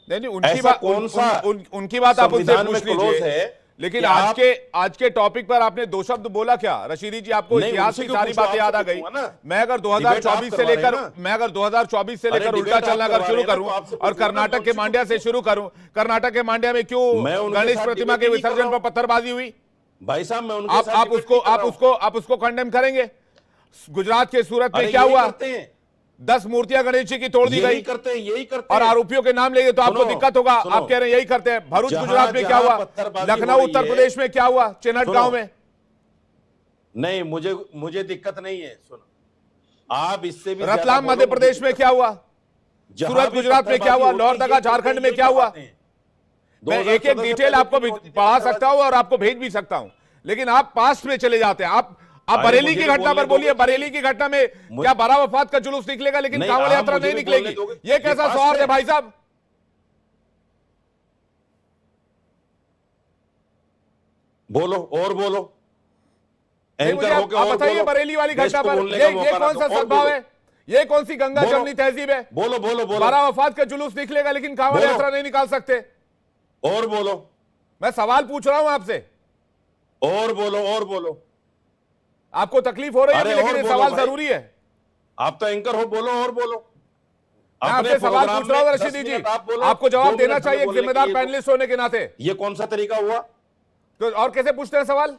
नहीं नहीं, उनकी ऐसा बात कौन सा उनकी बात आप उनसे संविधान में पूछ क्लोज लीजिए। है? लेकिन कि आज के टॉपिक पर आपने दो शब्द बोला क्या रशीदी जी? आपको नहीं, इतिहास उनसे की क्यों सारी पूछूं? बातें याद आ आपसे गई। पूछूंगा ना। मैं अगर डिबेट आप 2024 से करवा रहे हैं लेकर ना। मैं अगर 2024 से अरे लेकर उल्टा डिबेट आप चलना अगर करवा शुरू रहे हैं ना, करूं तो आपसे और पूछूंगा ना, कर्नाटक मैं के उनसे मांड्या से क्यों शुरू करूं, कर्नाटक के मांड्या में क्यों मैं उनके गणेश साथ प्रतिमा डिबेट के ही नहीं कर विसर्जन रहा पर हूं। पत्थरबाजी हुई? भाई साहब मैं उनके साथ डिबेट नहीं कर रहा हूं। आप उसको कंडेम करेंगे? गुजरात के सूरत में अरे क्या यही हुआ? करते हैं, 10 मूर्तियां गणेश जी की तोड़ दी यही गई करते हैं, यही करते और हैं। आरोपियों के नाम लेंगे तो आपको सुनो, दिक्कत होगा। सुनो। आप कह रहे हैं यही करते हैं। भरूच जहां गुजरात में क्या जहां हुआ? पत्थरबाजी हो लखनऊ रही उत्तर है, प्रदेश में क्या हुआ? चिन्हट सुनो। गांव में? नहीं, मुझे दिक्कत नहीं है। सुनो, आप इससे भी रतलाम मध्य प्रदेश में क्या हुआ? सूरत गुजरात में क्या हुआ? लोहरदगा झारखंड में क्या हुआ? मैं एक एक डिटेल आपको पढ़ा सकता हूं और आपको भेज भी सकता हूं, लेकिन आप पास्ट में चले जाते हैं। आप बरेली की घटना पर बोलिए। बरेली की घटना में क्या बारा वफात का जुलूस निकलेगा लेकिन कांवड़ यात्रा नहीं निकलेगी? ये कैसा सौहार्द है भाई साहब? बोलो और बोलो, एंकर आप होके और बताइए बोलो। बरेली वाली देश घटना को पर बोलने का ये मौका कौन ना सा दो, और सद्भाव बोलो। है? ये कौन सी गंगा बोलो। जमनी तहजीब है? बोलो बोलो बोलो बारा वफात का जुलूस निकलेगा लेकिन कांवड़ बोलो। यात्रा नहीं निकाल सकते? और बोलो, मैं सवाल पूछ रहा हूं आपसे। और बोलो, और बोलो। आपको तकलीफ हो रही है अरे लेकिन और ये बोलो सवाल भाई। जरूरी है। आप तो एंकर हो, बोलो और बोलो। मैं अपने आपसे सवाल प्रोग्राम पूछ रहा हूं में रशीदी 10 जी, मिनट आप बोलो, आपको 2 जवाब देना मिनट चाहिए हमें एक बोलने जिम्मेदार के लिए पैनलिस्ट होने के नाते। ये कौन सा तरीका हुआ? तो और कैसे पूछते हैं सवाल?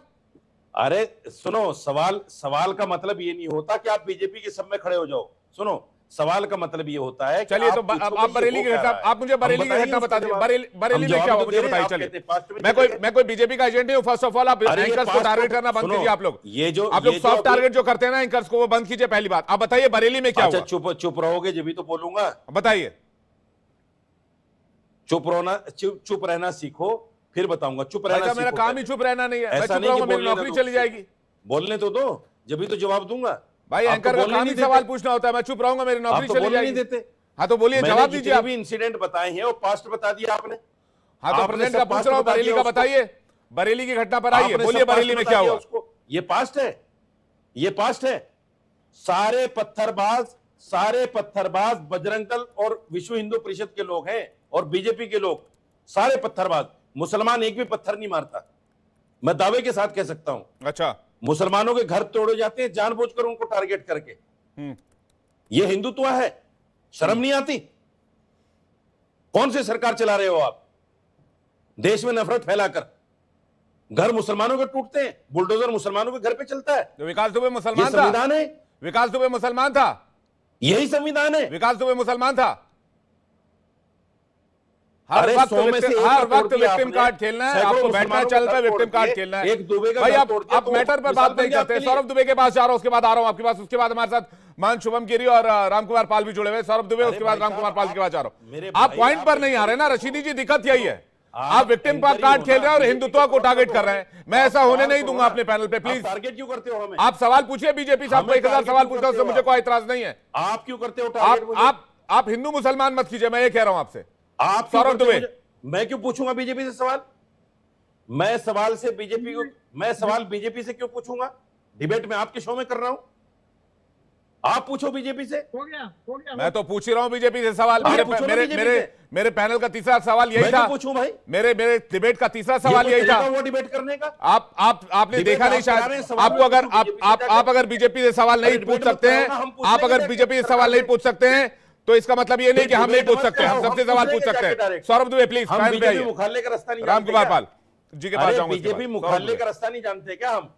अरे सुनो, सवाल का मतलब ये नहीं होता कि आप बीजेपी के सब में खड़े हो जाओ। सुनो, सवाल का मतलब ये होता है कि चलिए तो पूछो आप भाई बरेली ये की हो घटना, क्या रहा है? आप मुझे बरेली की बताइए घटना उसका बता दीजिए। जवाब। बरेली हम में क्या जवाब हुआ तो मुझे दे रहे हैं, बताइए। आप चलिए कहते हैं पास्ट में मैं चलेंगे। कोई बीजेपी का एजेंट नहीं हूं। फर्स्ट ऑफ ऑल आप अरे ये एंकर्स को पास्ट टारगेट को- करना बंद सुनो, कीजिए। आप लोग ये जो सॉफ्ट टारगेट जो करते हैं ना एंकर्स को, वो बंद कीजिए। पहली बात आप बताइए बरेली में क्या अच्छा, हुआ? चुप रहोगे जब भी तो बोलूंगा। बताइए। चुप रहना सीखो, फिर बताऊंगा। चुप रहना सीखो। मेरा काम ही चुप रहना नहीं है। मैं ऐसा चुप नहीं कि रहूंगा मेरी बोलने नौकरी दो, चली जाएगी। बोलने तो दो, जब भी तो जवाब दूंगा। भाई आप एंकर तो का बोलने काम नहीं ही सवाल देते। पूछना होता है। मैं चुप रहूंगा मेरी आप नौकरी तो चली बोलने नहीं जाएगी। देते। हाँ तो बोलिए, मैंने जवाब दीजिए जितने आप। भी इंसिडेंट बताए हैं वो पास्ट बता दिया आपने। हाँ तो आपने प्रेजेंट सब का पूछ पास्ट रहा हूँ, बता बरेली दिया का उसको। बताइए। बरेली की घटना पर आइए, आपने बोलिए सब पास्ट बरेली में बता क्या दिया हुआ? उसको। ये पास्ट है, ये पास्ट है। सारे पत्थरबाज बजरंग दल और विश्व हिंदू परिषद के लोग हैं और बीजेपी के लोग, सारे पत्थरबाज। मुसलमान एक भी पत्थर नहीं मारता, मैं दावे के साथ कह सकता हूं। अच्छा। मुसलमानों के घर तोड़े जाते हैं जानबूझकर उनको टारगेट करके। ये हिंदुत्व है? शर्म नहीं आती? कौन सी सरकार चला रहे हो आप? देश में नफरत फैलाकर घर मुसलमानों के टूटते हैं, बुलडोजर मुसलमानों के घर पे चलता है। तो विकास दुबे ये मुसलमान था? संविधान है? विकास दुबे मुसलमान था? यही संविधान है। विकास दुबे मुसलमान था? अरे 100 में से एक हर का तोड़ वक्त दिया विक्टिम आपने। कार्ड खेलना है। सैकड़ों आपको बैठना है, मुसलमानों चल का पे घर विक्टिम तोड़ कार्ड दिए, खेलना है। एक दुबे का भाई घर आप तोड़ दिया, आप तो मैटर पर मिसाल बात नहीं बन गया करते। आपके लिए। सौरभ दुबे के पास जा रहा हूं, उसके बाद आ रहा हूं आपके पास। उसके बाद हमारे साथ मान शुभम गिरी और रामकुमार पाल भी जुड़े हुए। सौरभ दुबे, उसके बाद रामकुमार पाल के पास जा रहा हूं। आप पॉइंट पर नहीं आ रहे ना रशीदी जी, दिक्कत यही है। आप विक्टिम कार्ड खेल रहे हैं और हिंदुत्व को टारगेट कर रहे हैं। मैं ऐसा होने नहीं दूंगा अपने पैनल पे। प्लीज टारगेट क्यों करते हो हमें? आप सवाल पूछिए। बीजेपी साहब को 1000 सवाल पूछता है, उससे मुझे कोई इतराज नहीं है। आप क्यों करते हो टारगेट मुझे? आप हिंदू मुसलमान मत कीजिए, मैं ये कह रहा हूं आपसे। आप क्यों सौरभ करते हो दुबे। मुझे? मैं क्यों पूछूंगा बीजेपी से सवाल? मैं सवाल बीजेपी से क्यों पूछूंगा? डिबेट में आपके शो में कर रहा हूं, आप पूछो बीजेपी से। हो गया मैं तो पूछ ही रहा हूं बीजेपी से सवाल। आप मेरे पूछो ना मेरे बीजेपी मेरे से। मेरे पैनल का तीसरा सवाल यही मैं था। क्यों पूछूं भाई? मेरे डिबेट का तीसरा ये सवाल कोई यही था। तरीका हुआ डिबेट करने का? आपने डिबेट देखा नहीं आप करा रहे हैं, शायद। सवाल आपको अगर पूछो बीजेपी से जाकर। आप अगर बीजेपी से सवाल नहीं अरे पूछ डिबेट मत सकते कराओ हैं, ना, हम पूछ आप लेंगे अगर जाके बीजेपी से सरकार सवाल नहीं से। पूछ सकते हैं तो इसका मतलब ये नहीं कि हम नहीं पूछ सकते। हम सबसे सवाल पूछ सकते हैं। सौरभ दुबे प्लीज हम पैनल पे बीजेपी आइए। मुखाले का रास्ता नहीं रामकुमार जानते पाल जी के पास क्या? जाऊंगा। बीजेपी मुखाले का रास्ता नहीं जानते क्या? हम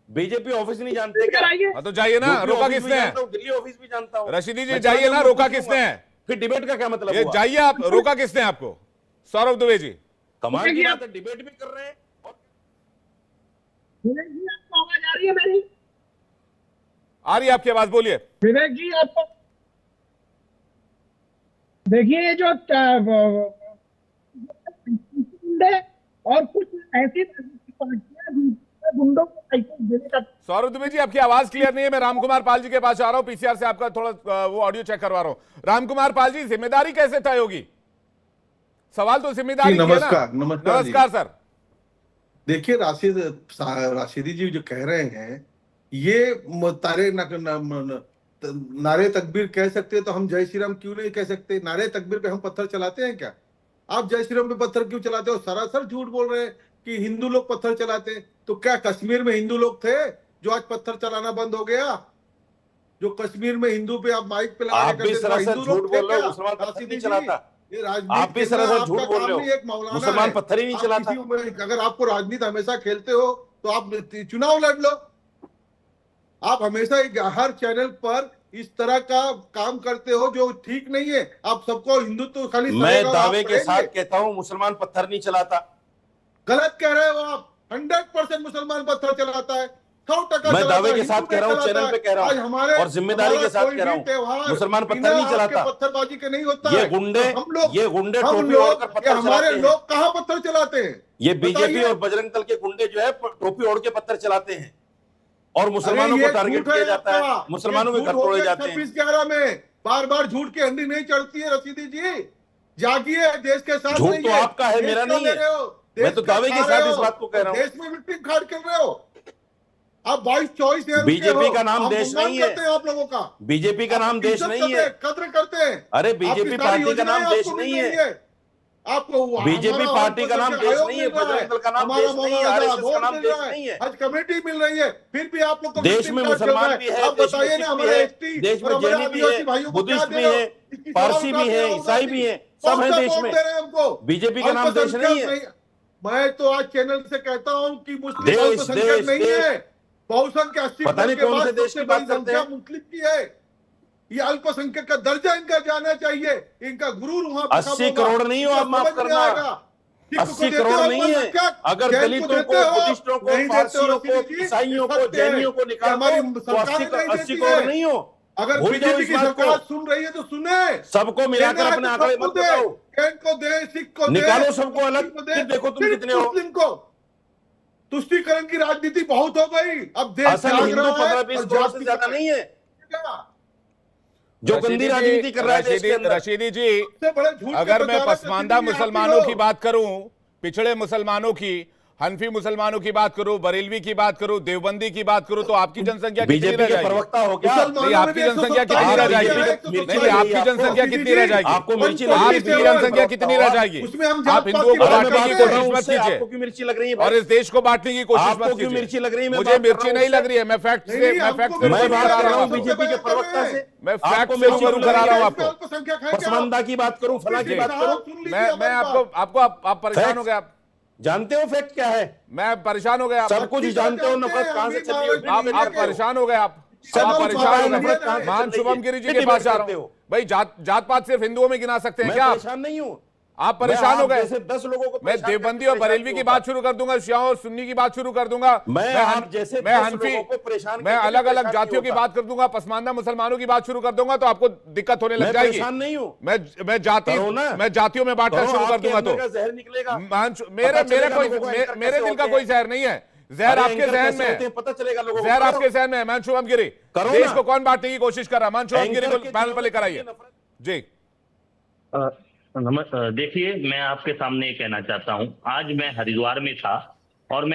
बीजेपी ऑफिस नहीं जानते क्या? हाँ तो जाइए ना, यूपी रोका ऑफिस भी किसने है? जानता हूं, दिल्ली ऑफिस भी जानता हूं। रशीदी जी मैं जाइए चला ना, जाऊं, रोका पूछूंगा। किसने है? फिर डिबेट का क्या मतलब ये हुआ? जाइए आप, रोका किसने आपको? सौरभ दुबे जी। कमाल की बात है, डिबेट भी कर रहे हैं और विवेक जी आपको आवाज आ रही है मेरी? आ रही है आपकी आवाज, बोलिए। विवेक जी आपको देखिए, ये जो और कुछ ऐसी पार्टियां गुंडों को लाइसेंस देने का। सौरभ दुबे जी आपकी आवाज क्लियर नहीं है। मैं रामकुमार पाल जी के पास आ रहा हूं। पीसीआर से आपका थोड़ा वो ऑडियो चेक करवा रहा हूं। रामकुमार पाल जी, जिम्मेदारी कैसे तय होगी? सवाल तो जिम्मेदारी की है ना। नमस्कार सर। देखिए राशिदी जी जो कह रहे हैं, ये नारे तकबीर कह सकते हैं तो हम जय श्री राम क्यों नहीं कह सकते? नारे तकबीर पे हम पत्थर चलाते हैं क्या? आप जय श्री राम पे पत्थर क्यों चलाते हो? सरासर झूठ बोल रहे हैं कि हिंदू लोग पत्थर चलाते हैं। तो क्या कश्मीर में हिंदू लोग थे जो आज पत्थर चलाना बंद हो गया? जो कश्मीर में हिंदू पे आप माइक पे लगा आप भी सरासर झूठ बोल रहे हो, मुसलमान पत्थर नहीं चलाता। ये आप भी सरासर झूठ बोल रहे हो, मुसलमान पत्थर ही नहीं चलाता। अगर आपको राजनीति हमेशा खेलते हो तो आप चुनाव लड़ लो। आप हमेशा हर चैनल पर इस तरह का काम करते हो जो ठीक नहीं है। आप सबको हिंदुत्व खाली मैं दावे के साथ कहता हूं मुसलमान पत्थर नहीं चलाता। गलत कह रहे हो आप। 100% मुसलमान पत्थर चलाता है, 100% मैं दावे के साथ कह रहा हूं, चैनल पे कह रहा हूं और जिम्मेदारी के साथ कह रहा हूं, मुसलमान पत्थर नहीं चलाता। पत्थरबाजी के नहीं होता। ये गुंडे टोपी ओढ़कर पत्थर हमारे चलाते हैं। लोग कहाँ पत्थर चलाते हैं? ये बीजेपी और बजरंग दल के गुंडे जो है टोपी ओढ़ के पत्थर चलाते हैं और मुसलमानों को टारगेट किया जाता है, मुसलमानों के घर तोड़े जाते हैं। 26/11 में बार बार झूठ की हंडी नहीं चढ़ती है। रशीदी जी जागिए, देश के साथ झूठ तो आपका है, मेरा नहीं है। मैं तो दावे के साथ इस बात को कह रहा हूं। देश में विक्टिम खाड़ कर रहे हो आप। 22-24 बीजेपी का नाम देश नहीं है। आप लोगों का बीजेपी का नाम देश नहीं है, कद्र करते हैं। अरे बीजेपी पार्टी का नाम देश नहीं है। आपको बीजेपी पार्टी का नाम देश नहीं है, बजरंग दल का नाम देश नहीं है, आरएसएस का नाम देश नहीं है। आज कमेटी मिल रही है, फिर भी आप लोग देश में मुसलमान भी है, देश में सिख भी है, देश में जैनी भी है, बुद्धिस्ट भी है, पारसी भी है, ईसाई भी है, सब है देश में। बीजेपी का नाम देश नहीं है। मैं तो आज चैनल से कहता हूं कि मुस्लिम देश, अल्पसंख्यक देश, नहीं देश। है। बहुसंख्यक के 80% पता नहीं के कौन बाद से देश सबसे की बात बड़ी करते संख्या हैं। मुस्लिम की है। ये अल्पसंख्यक का दर्जा इनका जाना चाहिए। इनका गुरूर वहां पे 80 करोड़ नहीं हो आप, माफ करना। 80 करोड़ नहीं है। अगर दलितों को, बुद्धिस्टों को, पारसियों को, ईसाइयों को, जैनियों को निकाल दो तो 80 करोड़ नहीं हो। अगर भूल जाओ बीजेपी इस की बात सरकार को। सुन रही है तो सुने। सबको मिलाकर अपने आंकड़े मत बताओ, जैन को दे, सिख को दे, निकालो सबको अलग, को दे, फिर देखो तुम कितने हो। मुस्लिम को तुष्टीकरण की राजनीति बहुत हो गई। अब देश असल जाग हिंदू रहा है 15-20 और करोड़ जाति से ज्यादा नहीं है जो रशीदी गंदी जी, राजनीति कर रहा है देश के अंदर। रशीदी जी, सबसे बड़े झूठ के अगर मैं प्रचारक पसमानदा रशीदी जी आप ही मुसलमानों हो। की बात करूं, पिछड़े मुसलमानों की, हनफी मुसलमानों की बात करूं, बरेलवी की बात करूं, देवबंदी की बात करूं, तो आपकी जनसंख्या कितनी बीजेपी रह के जाएगी? प्रवक्ता हो क्या? नहीं, आपकी जनसंख्या कितनी रह जाएगी? नहीं, आपकी जनसंख्या कितनी रह जाएगी? आपको मिर्ची लग रही है? आपकी जनसंख्या कितनी रह जाएगी? उसमें हम आप हिंदुओं को अरे मैं बांटने बात की कर रहा कोशिश हूं मत उससे, आपको कीजिए क्यों मिर्ची लग रही है? और इस देश को बांटने की कोशिश आपको मत क्यों मिर्ची लग रही है? कीजिए। मैं मुझे बात कर मिर्ची रहा नहीं हूं लग रही है। मैं फैक्ट से नहीं, मैं हमको फैक्ट से मैं रूबरू बात करा कर रहा रहा हूं हूं। बीजेपी के प्रवक्ता से। मैं फैक्ट आपको से मिर्ची रूबरू लग करा रही रहा हूं है? आपको। पसमानदा की बात करूं, फला की बात करूं, मैं आपको आप परेशान हो गए। आप जानते हो फैक्ट क्या है? मैं परेशान हो गया। सब कुछ जानते हो, नफरत कहां से चल रही है? आप परेशान हो गए। आप सब आप कुछ परेशान हो पता है, नफरत गए। कहां से मान चल रही है? शुभम गिरी जी फिर के पास डिबेट जा करते रहा हूं। हो। भाई जात पात सिर्फ हिंदुओं में गिना सकते हैं मैं क्या आप? परेशान नहीं हूं। आप परेशान हो गए। जैसे 10 लोगों को मैं देवबंदी और बरेलवी की बात शुरू कर दूंगा, शियाओं और सुन्नी की बात शुरू कर दूंगा। मैं आप जैसे मैं 10 हनफी, लोगों को परेशान मैं करके अलग अलग परेशान जातियों नहीं की होता। बात कर दूंगा, पसमानदा मुसलमानों की बात शुरू कर दूंगा तो आपको दिक्कत होने लग मैं जाएगी। परेशान नहीं हूं। मैं करो ना। मैं जातियों में बांटना करो, शुरू कर आपके दूंगा अंदर तो का जहर निकलेगा। मेरे चलेगा लोगों को कोई एंकर मेरे कैसे दिल का होते कोई हैं। जहर नहीं है। जहर अरे आपके एंकर जहन कैसे में होते हैं, पता चलेगा लोगों को। जहर करो। आपके जहन में है। मान शुभम गिरी, करो देश ना। को कौन बांटने की कोशिश कर रहा है? मान शुभम गिरी को एंकर के पैनल पर लेकर आइए जी। देखिए, मैं आपके सामने ये कहना चाहता हूं, आज मैं हरिद्वार में था और मैं